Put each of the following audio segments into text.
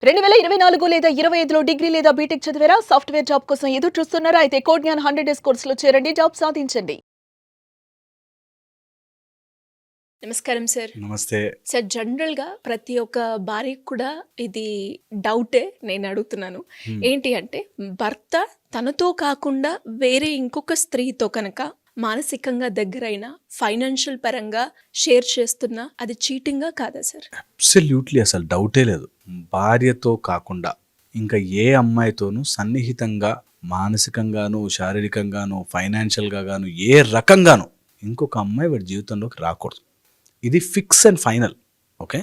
2024 లేదా 25లో డిగ్రీ లేదా బీటెక్ చదివారా? సాఫ్ట్‌వేర్ జాబ్ కోసం ఎదురు చూస్తున్నారా? అయితే కోడ్ జ్ఞాన్ 100 డేస్ కోర్సులో చేరండి. జాబ్ సాధించండి. నమస్కారం సార్. నమస్తే. సార్, జనరల్‌గా ప్రతి ఒక్క భార్యకి కూడా ఇది డౌటే, నేను అడుగుతున్నాను. ఏంటి అంటే, భర్త తనతో కాకుండా వేరే ఇంకొక స్త్రీతో కనుక మానసికంగా దగ్గరైన, ఫైనాన్షియల్ పరంగా షేర్ చేస్తున్నా అది చీటింగా కాదా సార్? అబ్సల్యూట్లీ అసలు డౌటే లేదు. భార్యతో కాకుండా ఇంకా ఏ అమ్మాయితోనూ సన్నిహితంగా మానసికంగాను, శారీరకంగాను, ఫైనాన్షియల్గా గాను ఏ రకంగాను ఇంకొక అమ్మాయి వాడి జీవితంలోకి రాకూడదు. ఇది ఫిక్స్ అండ్ ఫైనల్. ఓకే,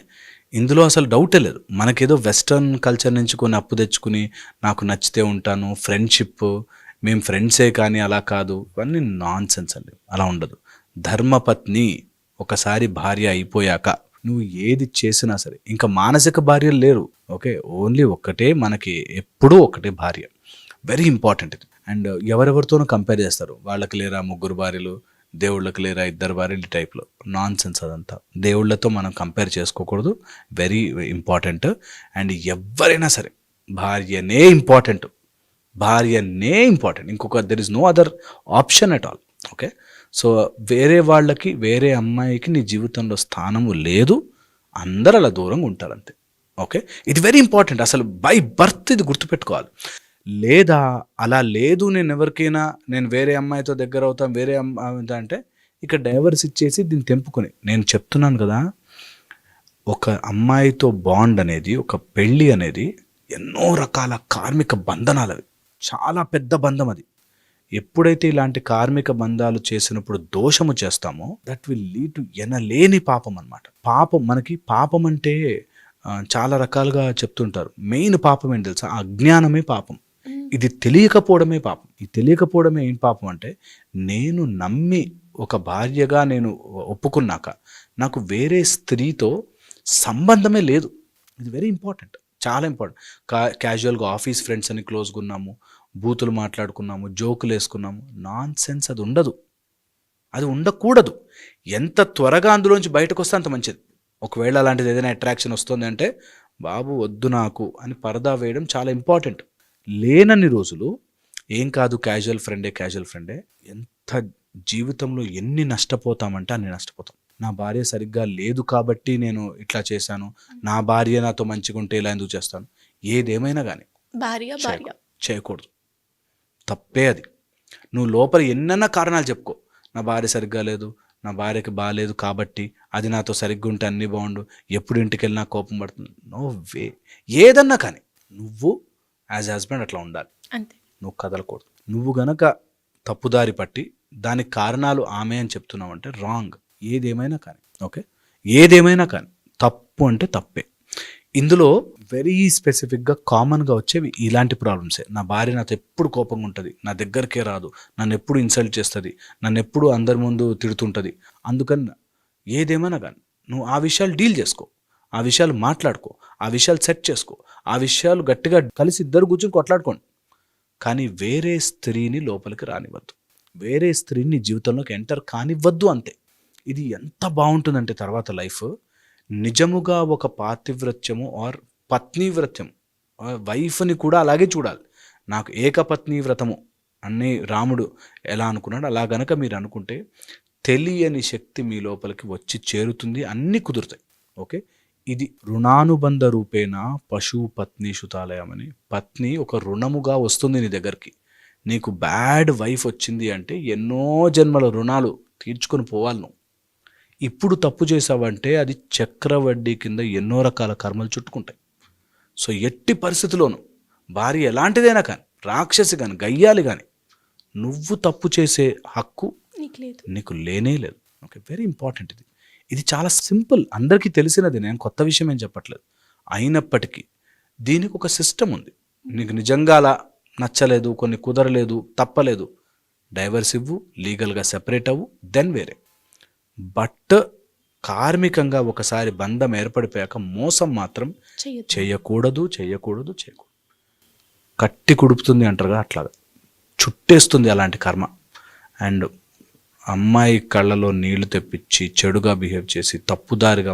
ఇందులో అసలు డౌటే లేదు. మనకేదో వెస్టర్న్ కల్చర్ నుంచి కొన్ని అప్పు తెచ్చుకుని నాకు నచ్చితే ఉంటాను, ఫ్రెండ్షిప్, మేము ఫ్రెండ్సే కానీ అలా కాదు, ఇవన్నీ నాన్ సెన్స్ అండి. అలా ఉండదు. ధర్మపత్ని ఒకసారి భార్య అయిపోయాక నువ్వు ఏది చేసినా సరే, ఇంకా మానసిక భార్యలు లేరు. ఓకే, ఓన్లీ ఒక్కటే, మనకి ఎప్పుడూ ఒకటే భార్య. వెరీ ఇంపార్టెంట్ ఇది. అండ్ ఎవరెవరితోనూ కంపేర్ చేస్తారు, వాళ్ళకి లేరా 3 భార్యలు, దేవుళ్ళకి లేరా 2 భార్యలు టైప్లో. నాన్ సెన్స్ అదంతా. దేవుళ్ళతో మనం కంపేర్ చేసుకోకూడదు. Very important. అండ్ ఎవరైనా సరే భార్యనే ఇంపార్టెంట్, భార్యనే ఇంపార్టెంట్. ఇంకొక there is no other option at all. Okay, so వేరే వాళ్ళకి, వేరే అమ్మాయికి నీ జీవితంలో స్థానము లేదు. అందరూ అలా దూరంగా ఉంటారంతే. ఓకే, ఇది వెరీ ఇంపార్టెంట్. అసలు బై బర్త్ ఇది గుర్తుపెట్టుకోవాలి. లేదా అలా లేదు, నేను వేరే అమ్మాయితో దగ్గర అవుతాను, వేరే అమ్మాయి అంటే ఇక డైవర్స్ ఇచ్చేసి దీన్ని తెంపుకొని, నేను చెప్తున్నాను కదా, ఒక అమ్మాయితో బాండ్ అనేది, ఒక పెళ్ళి అనేది ఎన్నో రకాల కార్మిక బంధనాలు. అవి చాలా పెద్ద బంధం. అది ఎప్పుడైతే ఇలాంటి కార్మిక బంధాలు చేసినప్పుడు దోషము చేస్తామో, దట్ విల్ లీడ్ టు ఎనలేని పాపం అన్నమాట. పాపం, మనకి పాపం అంటే చాలా రకాలుగా చెప్తుంటారు. మెయిన్ పాపం ఏంటి తెలుసా? అజ్ఞానమే పాపం. ఇది తెలియకపోవడమే పాపం. ఈ తెలియకపోవడమే ఏం పాపం అంటే, నేను నమ్మి ఒక భార్యగా నేను ఒప్పుకున్నాక నాకు వేరే స్త్రీతో సంబంధమే లేదు. ఇది వెరీ ఇంపార్టెంట్, చాలా ఇంపార్టెంట్. క్యాజువల్గా ఆఫీస్ ఫ్రెండ్స్ అని క్లోజ్గా ఉన్నాము, బూతులు మాట్లాడుకున్నాము, జోకులు వేసుకున్నాము, నాన్ సెన్స్. అది ఉండదు, అది ఉండకూడదు. ఎంత త్వరగా అందులోంచి బయటకు వస్తే అంత మంచిది. ఒకవేళ అలాంటిది ఏదైనా అట్రాక్షన్ వస్తుంది అంటే, బాబు వద్దు నాకు అని పరదా వేయడం చాలా ఇంపార్టెంట్. లేనన్ని రోజులు ఏం కాదు, క్యాజువల్ ఫ్రెండే. ఎంత జీవితంలో ఎన్ని నష్టపోతామంటే అన్ని నష్టపోతాం. నా భార్య సరిగ్గా లేదు కాబట్టి నేను ఇట్లా చేశాను, నా భార్య నాతో మంచిగా ఉంటే ఇలా ఎందుకు చేస్తాను, ఏదేమైనా కానీ భార్య చేయకూడదు. తప్పే అది. నువ్వు లోపల ఎన్నన్నా కారణాలు చెప్పుకో, నా భార్య సరిగ్గా లేదు, నా భార్యకి బాగాలేదు కాబట్టి, అది నాతో సరిగ్గా ఉంటే అన్నీ బాగుండు, ఎప్పుడు ఇంటికి వెళ్ళినా కోపం పడుతుంది. No way. ఏదన్నా కానీ నువ్వు యాజ్ హస్బెండ్ అట్లా ఉండాలి అంతే. నువ్వు కదలకూడదు. నువ్వు గనక తప్పుదారి పట్టి దానికి కారణాలు ఆమె అని చెప్తున్నావు అంటే రాంగ్. ఏదేమైనా కానీ, ఓకే, ఏదేమైనా కానీ తప్పు అంటే తప్పే. ఇందులో వెరీ స్పెసిఫిక్గా కామన్గా వచ్చేవి ఇలాంటి ప్రాబ్లమ్సే. నా భార్య నాతో ఎప్పుడు కోపంగా ఉంటుంది, నా దగ్గరికే రాదు, నన్ను ఎప్పుడు ఇన్సల్ట్ చేస్తుంది, నన్ను ఎప్పుడు అందరి ముందు తిడుతుంటుంది. అందుకని ఏదేమైనా కానీ నువ్వు ఆ విషయాలు డీల్ చేసుకో, ఆ విషయాలు మాట్లాడుకో, ఆ విషయాలు సెట్ చేసుకో, ఆ విషయాలు గట్టిగా కలిసి ఇద్దరు కూర్చొని కొట్లాడుకోండి. కానీ వేరే స్త్రీని లోపలికి రానివ్వద్దు, వేరే స్త్రీని జీవితంలోకి ఎంటర్ కానివ్వద్దు, అంతే. ఇది ఎంత బాగుంటుందంటే తర్వాత లైఫ్ నిజముగా ఒక పాతివ్రత్యము ఆర్ పత్నీవ్రత్యం, వైఫ్ని కూడా అలాగే చూడాలి. నాకు ఏకపత్ని వ్రతము అన్నీ రాముడు ఎలా అనుకున్నాడు, అలా గనక మీరు అనుకుంటే తెలియని శక్తి మీ లోపలికి వచ్చి చేరుతుంది, అన్నీ కుదురుతాయి. ఓకే, ఇది రుణానుబంధ రూపేణ పశు పత్ని శుతాలయం అని. పత్ని ఒక రుణముగా వస్తుంది నీ దగ్గరికి. నీకు బ్యాడ్ వైఫ్ వచ్చింది అంటే ఎన్నో జన్మల రుణాలు తీర్చుకొని పోవాలి నువ్వు. ఇప్పుడు తప్పు చేసావంటే అది చక్రవడ్డీ కింద ఎన్నో రకాల కర్మలు చుట్టుకుంటాయి. సో ఎట్టి పరిస్థితిలోనూ భార్య ఎలాంటిదైనా కానీ, రాక్షసి కానీ, గయ్యాలి కానీ, నువ్వు తప్పు చేసే హక్కు నీకు లేనే లేదు. Okay, very important. ఇది చాలా సింపుల్, అందరికీ తెలిసినది, నేను కొత్త విషయం ఏం చెప్పట్లేదు. అయినప్పటికీ దీనికి ఒక సిస్టమ్ ఉంది. నీకు నిజంగా అలా నచ్చలేదు, కొన్ని కుదరలేదు, తప్పలేదు, డైవర్స్ ఇవ్వు, లీగల్గా సెపరేట్ అవ్వు, దెన్ వేరే. బట్ కార్మికంగా ఒకసారి బంధం ఏర్పడిపోయాక మోసం మాత్రం చేయకూడదు. కట్టి కుడుపుతుంది అంటారుగా, అట్లాగా చుట్టేస్తుంది అలాంటి కర్మ. అండ్ అమ్మాయి కళ్ళలో నీళ్లు తెప్పించి చెడుగా బిహేవ్ చేసి తప్పుదారిగా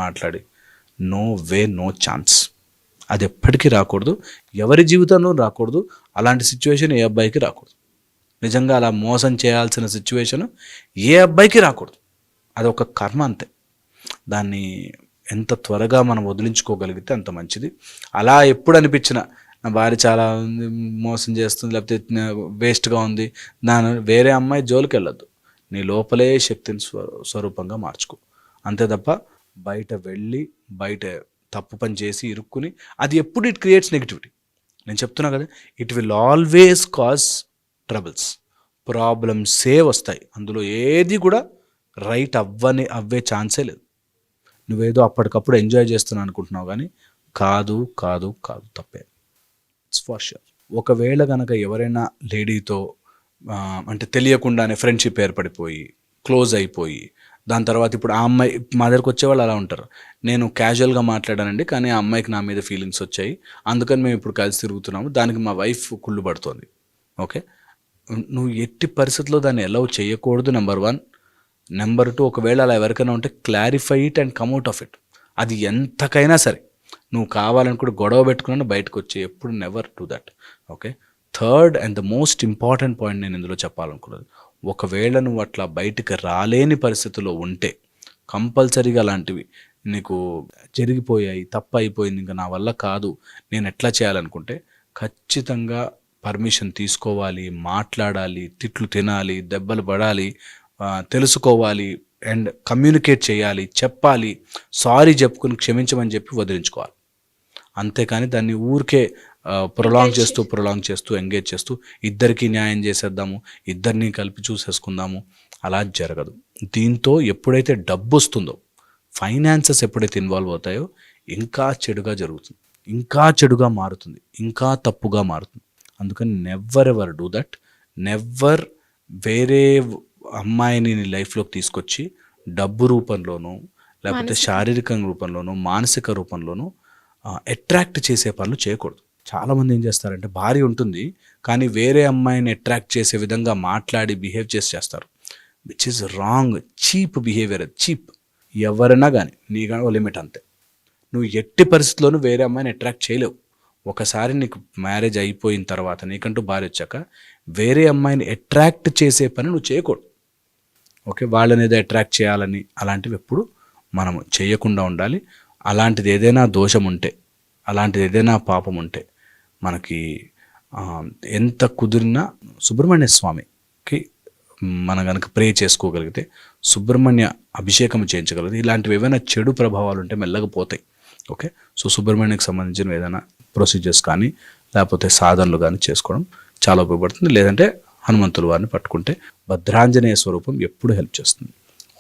మాట్లాడి, నో వే, నో ఛాన్స్. అది ఎప్పటికీ రాకూడదు, ఎవరి జీవితంలో రాకూడదు. అలాంటి సిచ్యువేషన్ ఏ అబ్బాయికి రాకూడదు. నిజంగా అలా మోసం చేయాల్సిన సిచ్యువేషన్ ఏ అబ్బాయికి రాకూడదు. అదొక కర్మ అంతే. దాన్ని ఎంత త్వరగా మనం వదిలించుకోగలిగితే అంత మంచిది. అలా ఎప్పుడు అనిపించినా నా భార్య చాలా మోసం చేస్తుంది, లేకపోతే వేస్ట్గా ఉంది, దాని వేరే అమ్మాయి జోలికి వెళ్ళొద్దు. నీ లోపలే శక్తిని స్వరూపంగా మార్చుకో. అంతే తప్ప బయట వెళ్ళి బయట తప్పు పని చేసి ఇరుక్కుని అది ఎప్పుడు ఇట్ క్రియేట్స్ నెగిటివిటీ. నేను చెప్తున్నా కదా, it will always cause troubles, ప్రాబ్లమ్సే వస్తాయి. అందులో ఏది కూడా రైట్ అవ్వే ఛాన్సే లేదు. నువ్వేదో అప్పటికప్పుడు ఎంజాయ్ చేస్తున్నావు అనుకుంటున్నావు, కానీ కాదు కాదు కాదు, తప్పే. It's for sure. ఒకవేళ కనుక ఎవరైనా లేడీతో అంటే తెలియకుండానే ఫ్రెండ్షిప్ ఏర్పడిపోయి క్లోజ్ అయిపోయి దాని తర్వాత ఇప్పుడు ఆ అమ్మాయి మా దగ్గరకు వచ్చేవాళ్ళు అలా ఉంటారు. నేను క్యాజువల్గా మాట్లాడానండి, కానీ ఆ అమ్మాయికి నా మీద ఫీలింగ్స్ వచ్చాయి, అందుకని మేము ఇప్పుడు కలిసి తిరుగుతున్నాము, దానికి మా వైఫ్ కుళ్ళు పడుతోంది. ఓకే, నువ్వు ఎట్టి పరిస్థితుల్లో దాన్ని అలౌ చేయకూడదు, నెంబర్ 1. నెంబర్ 2, ఒకవేళ అలా ఎవరికైనా ఉంటే clarify it and come out of it. అది ఎంతకైనా సరే నువ్వు కావాలనుకుంటే గొడవ పెట్టుకున్నా బయటకు వచ్చి, ఎప్పుడు never do that. Okay, third and the most important point నేను ఇందులో చెప్పాలనుకున్నది, ఒకవేళ నువ్వు అట్లా బయటకు రాలేని పరిస్థితిలో ఉంటే కంపల్సరీగా అలాంటివి నీకు జరిగిపోయాయి, తప్పు అయిపోయింది, ఇంకా నా వల్ల కాదు, నేను ఎట్లా చేయాలనుకుంటే ఖచ్చితంగా పర్మిషన్ తీసుకోవాలి, మాట్లాడాలి, తిట్లు తినాలి, దెబ్బలు పడాలి, తెలుసుకోవాలి అండ్ కమ్యూనికేట్ చేయాలి, చెప్పాలి, సారీ చెప్పుకుని క్షమించమని చెప్పి వదిలించుకోవాలి. అంతేకాని దాన్ని ఊరికే ప్రొలాంగ్ చేస్తూ ఎంగేజ్ చేస్తూ ఇద్దరికీ న్యాయం చేసేద్దాము, ఇద్దరిని కలిపి చూసేసుకుందాము, అలా జరగదు. దీంతో ఎప్పుడైతే డబ్బు వస్తుందో, ఫైనాన్సెస్ ఎప్పుడైతే ఇన్వాల్వ్ అవుతాయో ఇంకా చెడుగా జరుగుతుంది, ఇంకా చెడుగా మారుతుంది, ఇంకా తప్పుగా మారుతుంది. అందుకని never ever do that. Never వేరే అమ్మాయిని నీ లైఫ్లోకి తీసుకొచ్చి డబ్బు రూపంలోనూ లేకపోతే శారీరక రూపంలోనూ మానసిక రూపంలోనూ అట్రాక్ట్ చేసే పనులు చేయకూడదు. చాలామంది ఏం చేస్తారంటే భార్య ఉంటుంది కానీ వేరే అమ్మాయిని అట్రాక్ట్ చేసే విధంగా మాట్లాడి బిహేవ్ చేస్తారు, which is wrong. Cheap behaviour, అది చీప్. ఎవరైనా కానీ నీ కానీ ఓ లిమిట్ అంతే. నువ్వు ఎట్టి పరిస్థితుల్లోనూ వేరే అమ్మాయిని అట్రాక్ట్ చేయలేవు. ఒకసారి నీకు మ్యారేజ్ అయిపోయిన తర్వాత, నీకంటూ భార్య వచ్చాక వేరే అమ్మాయిని అట్రాక్ట్ చేసే పని నువ్వు చేయకూడదు. ఓకే, వాళ్ళని ఏదో అట్రాక్ట్ చేయాలని అలాంటివి ఎప్పుడు మనం చేయకుండా ఉండాలి. అలాంటిది ఏదైనా దోషం ఉంటే, అలాంటిది ఏదైనా పాపం ఉంటే మనకి ఎంత కుదిరినా సుబ్రహ్మణ్య స్వామికి మనం కనుక ప్రే చేసుకోగలిగితే, సుబ్రహ్మణ్య అభిషేకం చేయించగలిగితే ఇలాంటివి ఏవైనా చెడు ప్రభావాలు ఉంటే మెల్లగా పోతాయి. ఓకే, సో సుబ్రహ్మణ్యకి సంబంధించిన ఏదైనా ప్రొసీజర్స్ కానీ లేకపోతే సాధనలు కానీ చేసుకోవడం చాలా ఉపయోగపడుతుంది. లేదంటే హనుమంతుల వారిని పట్టుకుంటే భద్రాంజనేయ స్వరూపం ఎప్పుడు హెల్ప్ చేస్తుంది.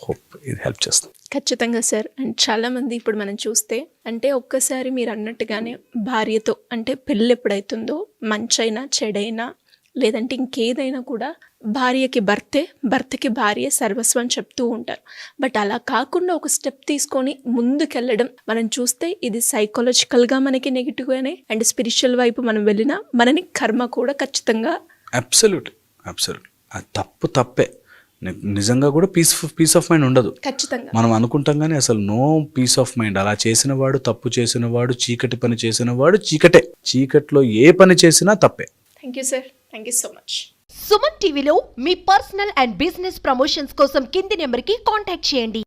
హోప్ ఇది హెల్ప్ చేస్తుంది. ఖచ్చితంగా సార్. అండ్ చాలామంది ఇప్పుడు మనం చూస్తే అంటే ఒక్కసారి మీరు అన్నట్టుగానే భార్యతో అంటే పెళ్ళి ఎప్పుడైతుందో మంచైనా చెడైనా లేదంటే ఇంకేదైనా కూడా భార్యకి భర్తే, భర్తకి భార్య సర్వస్వం చెప్తూ ఉంటారు. బట్ అలా కాకుండా ఒక స్టెప్ తీసుకొని ముందుకెళ్ళడం మనం చూస్తే ఇది సైకలాజికల్గా మనకి నెగిటివ్గానే అండ్ స్పిరిచువల్ వైపు మనం వెళ్ళినా మనని కర్మ కూడా ఖచ్చితంగా అబ్సల్యూట్ అది తప్పే. నిజంగా కూడా పీస్ ఆఫ్ మైండ్ ఉండదు. ఖచ్చితంగా మనం అనుకుంటాం కానీ అసలు నో పీస్ ఆఫ్ మైండ్. అలా చేసిన వాడు, తప్పు చేసిన వాడు, చీకటి పని చేసిన వాడు చీకటే. చీకట్లో ఏ పని చేసినా తప్పే. Thank you sir, thank you so much. Suman టీవీలో మీ పర్సనల్ అండ్ బిజినెస్ ప్రమోషన్స్ కోసం కింది నెంబర్కి కాంటాక్ట్ చేయండి.